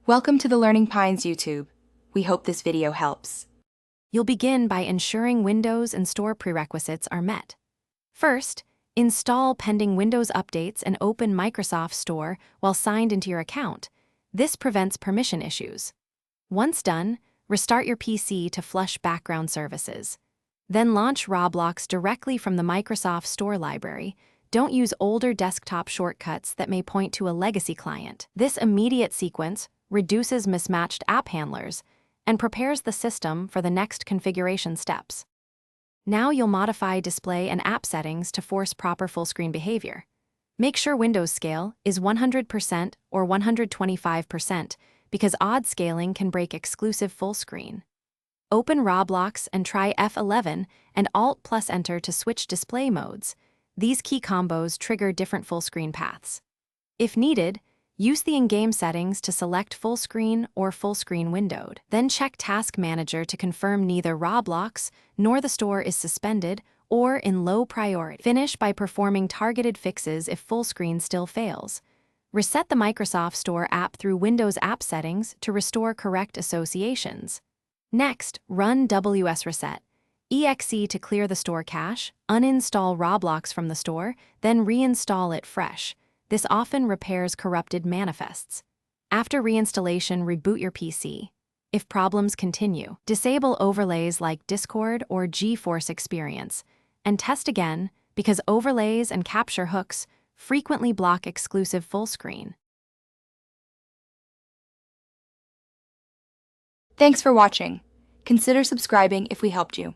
Welcome to the Learning Pines YouTube. We hope this video helps. You'll begin by ensuring Windows and Store prerequisites are met. First, install pending Windows updates and open Microsoft Store while signed into your account. This prevents permission issues. Once done, restart your PC to flush background services. Then launch Roblox directly from the Microsoft Store library. Don't use older desktop shortcuts that may point to a legacy client. This immediate sequence reduces mismatched app handlers and prepares the system for the next configuration steps. Now you'll modify display and app settings to force proper full-screen behavior. Make sure Windows scale is 100% or 125% because odd scaling can break exclusive full screen. Open Roblox and try F11 and Alt+Enter to switch display modes. These key combos trigger different full-screen paths. If needed, use the in-game settings to select full screen or full screen windowed. Then check Task Manager to confirm neither Roblox nor the store is suspended or in low priority. Finish by performing targeted fixes if full screen still fails. Reset the Microsoft Store app through Windows App Settings to restore correct associations. Next, run WS Reset. EXE to clear the store cache, uninstall Roblox from the store, then reinstall it fresh. This often repairs corrupted manifests. After reinstallation, reboot your PC. If problems continue, disable overlays like Discord or GeForce Experience, and test again because overlays and capture hooks frequently block exclusive full screen. Thanks for watching. Consider subscribing if we helped you.